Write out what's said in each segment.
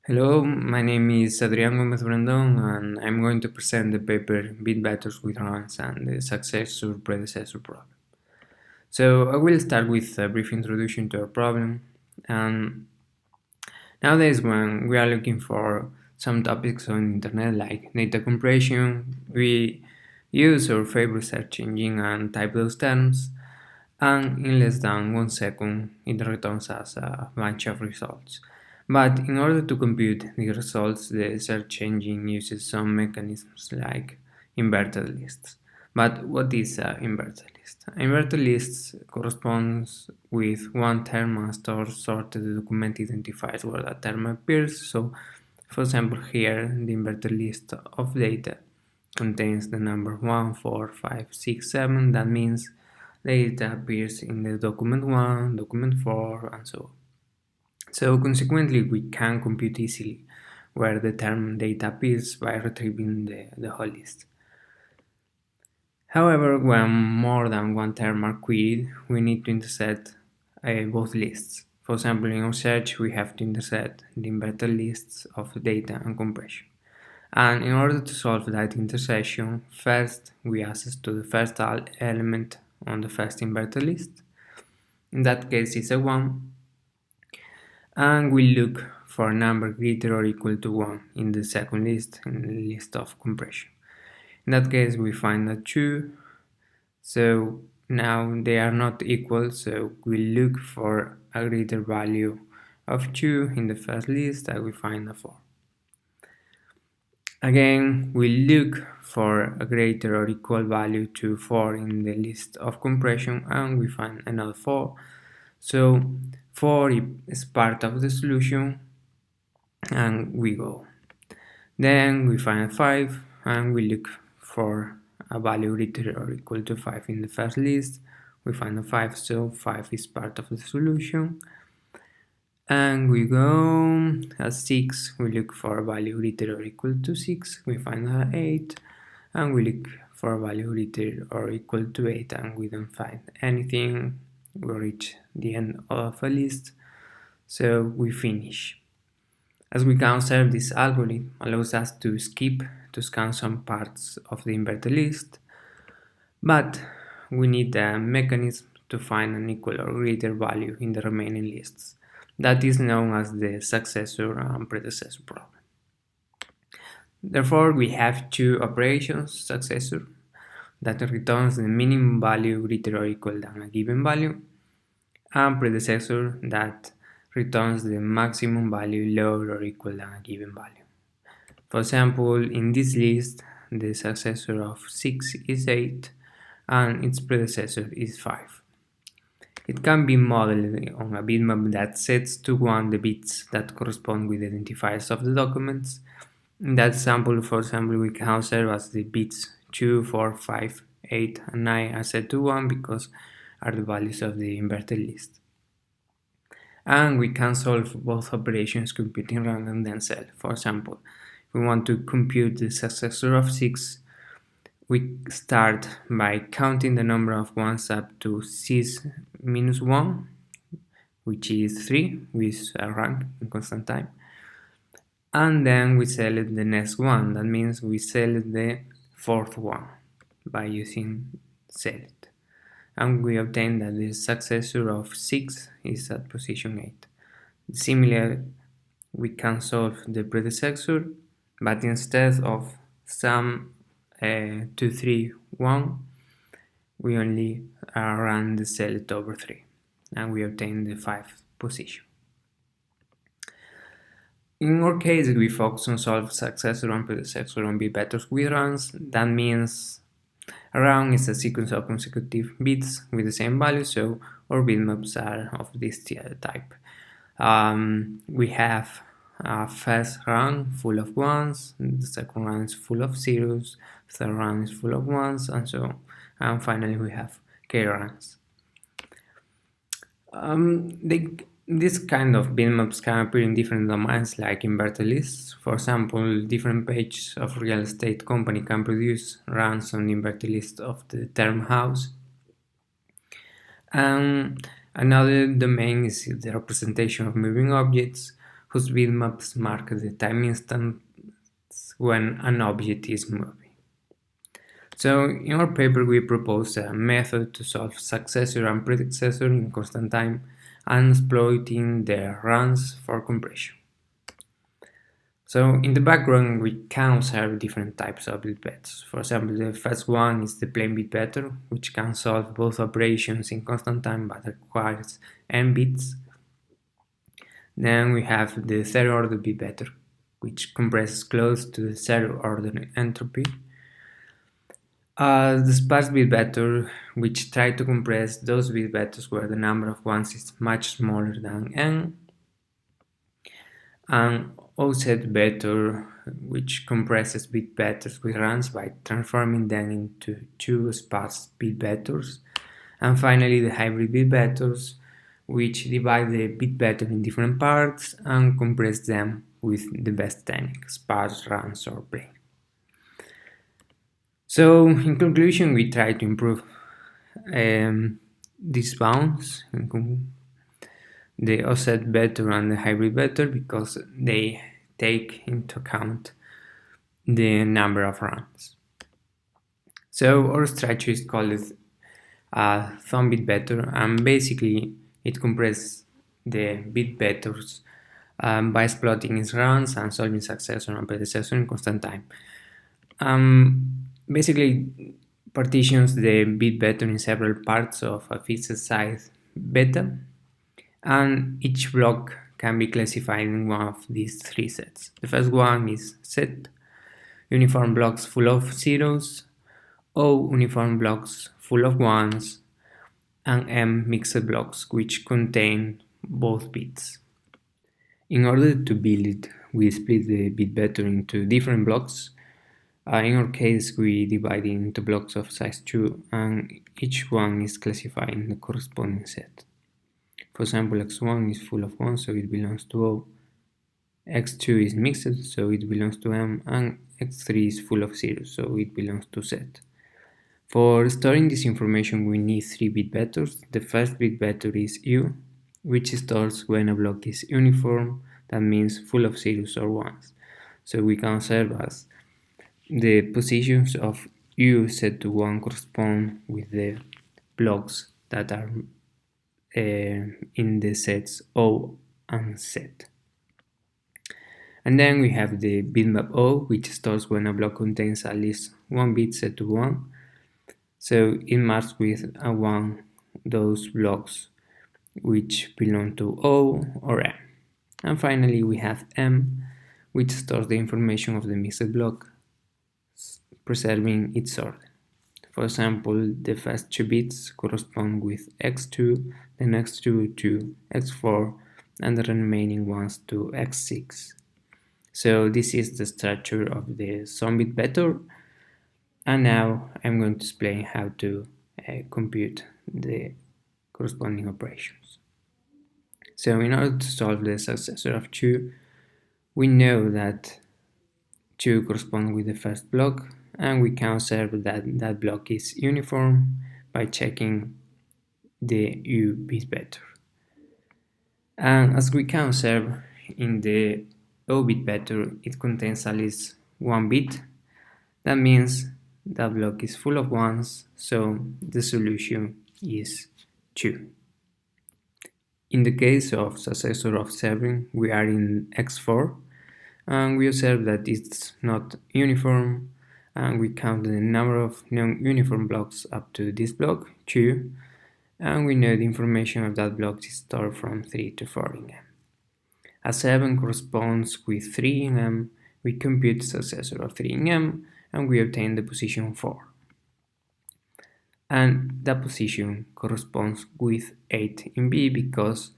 Hello, my name is Adrián Gómez Brandon and I'm going to present the paper Bit-vectors with runs and the successor-predecessor problem. So I will start with a brief introduction to our problem. And nowadays when we are looking for some topics on the internet like data compression, we use our favorite search engine and type those terms, and in less than 1 second it returns us a bunch of results. But in order to compute the results, the search engine uses some mechanisms like inverted lists. But what is an inverted list? Inverted lists corresponds with one term and sorted the document identifies where that term appears. So, for example, here the inverted list of data contains the number 1, 4, 5, 6, 7. That means data appears in the document 1, document 4, and so on. So consequently, we can compute easily where the term data appears by retrieving the whole list. However, when more than one term are queried, we need to intersect both lists. For example, in our search, we have to intersect the inverted lists of data and compression. And in order to solve that intersection, first we access to the first element on the first inverted list. In that case, it's a 1. And we look for a number greater or equal to 1 in the second list, in the list of compression. In that case, we find a 2. So now they are not equal, so we look for a greater value of 2 in the first list, and we find a 4. Again, we look for a greater or equal value to 4 in the list of compression, and we find another 4. So 4 is part of the solution, and we go. Then we find 5, and we look for a value greater or equal to 5 in the first list. We find a 5, so 5 is part of the solution. And we go at 6, we look for a value greater or equal to 6, we find a 8, and we look for a value greater or equal to 8, and we don't find anything. We reach the end of a list, so we finish. As we can observe, this algorithm allows us to skip to scan some parts of the inverted list, but we need a mechanism to find an equal or greater value in the remaining lists. That is known as the successor and predecessor problem. Therefore, we have two operations: successor, that returns the minimum value greater or equal than a given value, and predecessor, that returns the maximum value lower or equal than a given value. For example, in this list, the successor of 6 is 8, and its predecessor is 5. It can be modeled on a bitmap that sets to 1 the bits that correspond with the identifiers of the documents. In that sample, for example, we can observe as the bits 2, 4, 5, 8, and 9 are set to 1 because are the values of the inverted list. And we can solve both operations computing random themselves. For example, if we want to compute the successor of 6, we start by counting the number of ones up to 6 minus 1, which is 3, with a rank in constant time. And then we select the next one. That means we select the fourth one by using select. And we obtain that the successor of 6 is at position 8. Similarly, we can solve the predecessor, but instead of sum 2, 3, 1, we only run the select over 3, and we obtain the 5th position. In our case, we focus on solve successor and predecessor on bit-vectors with runs. That means a run is a sequence of consecutive bits with the same value, so our bitmaps are of this type. We have a first run full of ones, the second run is full of zeros, third run is full of ones, and so on. And finally, we have k runs. This kind of bitmaps can appear in different domains like inverted lists. For example, different pages of real estate company can produce runs on the inverted list of the term house. And another domain is the representation of moving objects, whose bitmaps mark the time instance when an object is moving. So in our paper we propose a method to solve successor and predecessor in constant time and exploiting their runs for compression. So in the background we can observe different types of bit vectors. For example, the first one is the plain bit vector, which can solve both operations in constant time but requires n bits. Then we have the third order bit vector, which compresses close to the zero order entropy. The sparse bit vector, which try to compress those bit vectors where the number of ones is much smaller than n. And offset vector, which compresses bit vectors with runs by transforming them into two sparse bit vectors. And finally, the hybrid bit vectors, which divide the bit vector in different parts and compress them with the best technique, sparse, runs, or plain. So, in conclusion, we try to improve these bounds, the offset vector and the hybrid vector, because they take into account the number of runs. So our structure is called zombit-vector, and basically it compresses the bit vectors by exploiting its runs and solving successor and predecessor in constant time. Basically partitions the bit vector in several parts of a fixed size beta, and each block can be classified in one of these three sets. The first one is set, uniform blocks full of zeros, O uniform blocks full of ones, and M mixed blocks which contain both bits. In order to build it, we split the bit vector into different blocks. In our case, we divide it into blocks of size 2, and each one is classified in the corresponding set. For example, x1 is full of 1, so it belongs to O. x2 is mixed, so it belongs to M, and x3 is full of zeros, so it belongs to Z. For storing this information, we need 3 bit vectors. The first bit vector is U, which stores when a block is uniform, that means full of zeros or ones. So we can observe as the positions of U set to 1 correspond with the blocks that are in the sets O and Z. And then we have the bitmap O, which stores when a block contains at least 1 bit set to 1. So it maps with a 1 those blocks which belong to O or M. And finally we have M, which stores the information of the mixed block, preserving its order. For example, the first 2 bits correspond with x2, the next 2 to x4, and the remaining ones to x6. So this is the structure of the zombit-vector, and now I'm going to explain how to compute the corresponding operations. So in order to solve the successor of 2, we know that 2 corresponds with the first block, and we can observe that that block is uniform by checking the U bit vector. And as we can observe in the O bit vector, it contains at least 1 bit. That means that block is full of ones, so the solution is 2. In the case of successor of 7, we are in x4, and we observe that it's not uniform, and we count the number of non-uniform blocks up to this block, 2, and we know the information of that block is stored from 3 to 4 in M. As 7 corresponds with 3 in M, we compute the successor of 3 in M, and we obtain the position 4. And that position corresponds with 8 in B because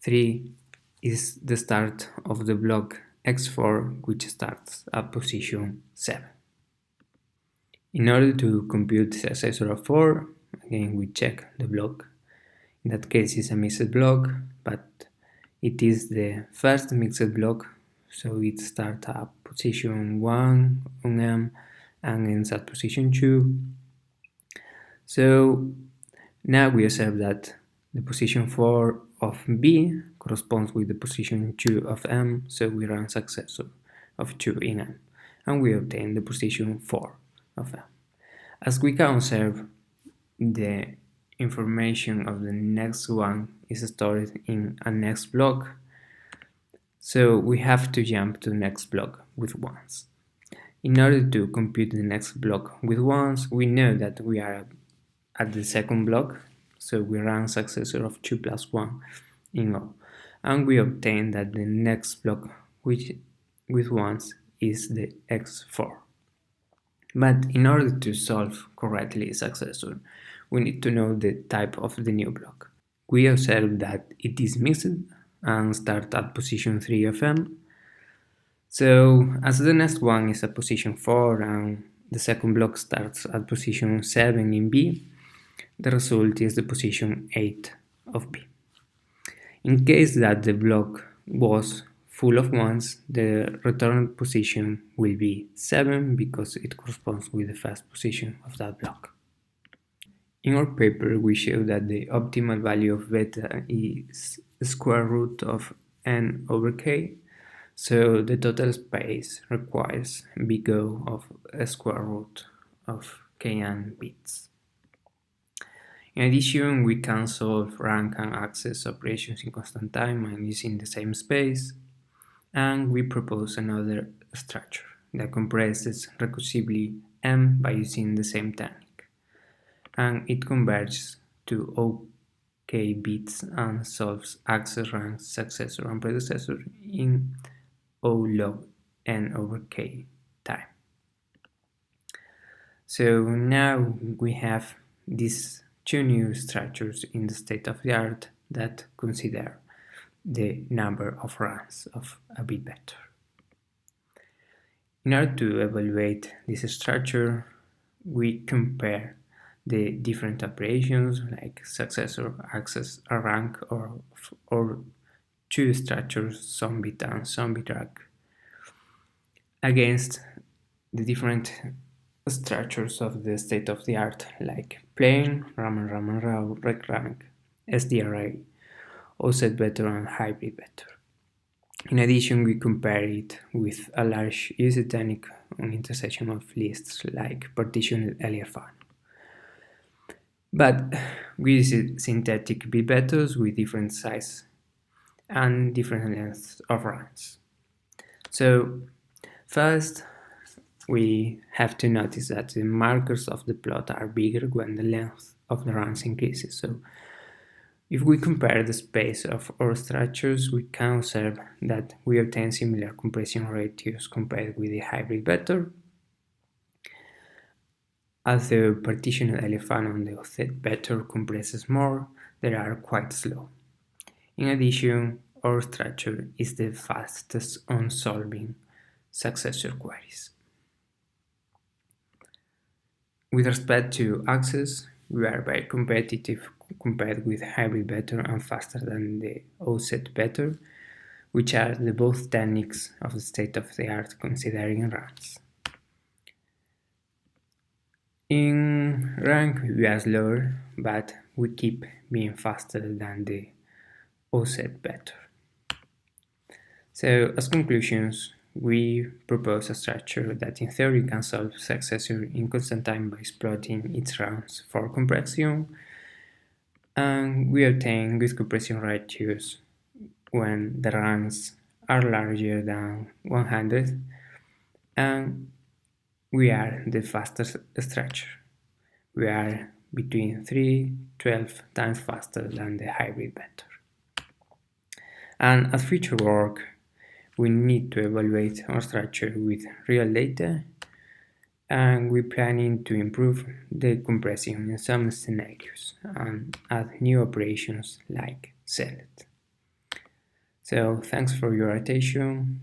3 is the start of the block x4, which starts at position 7. In order to compute the successor of 4, again we check the block. In that case it's a mixed block, but it is the first mixed block, so it starts at position 1 on M and ends at position 2. So now we observe that the position 4 of B corresponds with the position 2 of M, so we run successor of 2 in M, and we obtain the position 4 of M. As we can observe, the information of the next one is stored in a next block, so we have to jump to the next block with ones. In order to compute the next block with ones, we know that we are at the second block, so we run successor of 2 plus 1 in O, and we obtain that the next block with ones is the x4. But in order to solve correctly successor, we need to know the type of the new block. We observe that it is mixed and start at position 3 of M. So as the next one is at position 4 and the second block starts at position 7 in B, the result is the position 8 of B. In case that the block was full of ones, the returned position will be 7 because it corresponds with the first position of that block. In our paper, we show that the optimal value of beta is square root of n over k, so the total space requires big O of a square root of kn bits. In addition, we can solve rank and access operations in constant time and using the same space, and we propose another structure that compresses recursively M by using the same technique, and it converges to OK bits and solves access, rank, successor, and predecessor in O log n over k time. So now we have these two new structures in the state of the art that consider the number of runs of a bit vector. In order to evaluate this structure, we compare the different operations like successor, access, or rank, or two structures, zombit and zombit-drag, against the different structures of the state of the art like plain, Raman Raman Rao, rec rank, SD array, offset-vector, and hybrid-vector. In addition, we compare it with a large used technique on intersection of lists like partitioned LFR. But we use synthetic bit vectors with different size and different lengths of runs. So first, we have to notice that the markers of the plot are bigger when the length of the runs increases. So if we compare the space of our structures, we can observe that we obtain similar compression ratios compared with the hybrid vector. As the partitioned elephant on the offset vector compresses more, they are quite slow. In addition, our structure is the fastest on solving successor queries. With respect to access, we are very competitive compared with hybrid vector and faster than the offset vector, which are the both techniques of the state of the art considering runs. In rank, we are slower, but we keep being faster than the offset vector. So, as conclusions, we propose a structure that in theory can solve successor in constant time by exploiting its rounds for compression, and we obtain good compression ratios when the runs are larger than 100, and we are the fastest structure. We are between 3-12 times faster than the hybrid vector. And as future work, we need to evaluate our structure with real data, and we're planning to improve the compression in some scenarios and add new operations like select. So thanks for your attention.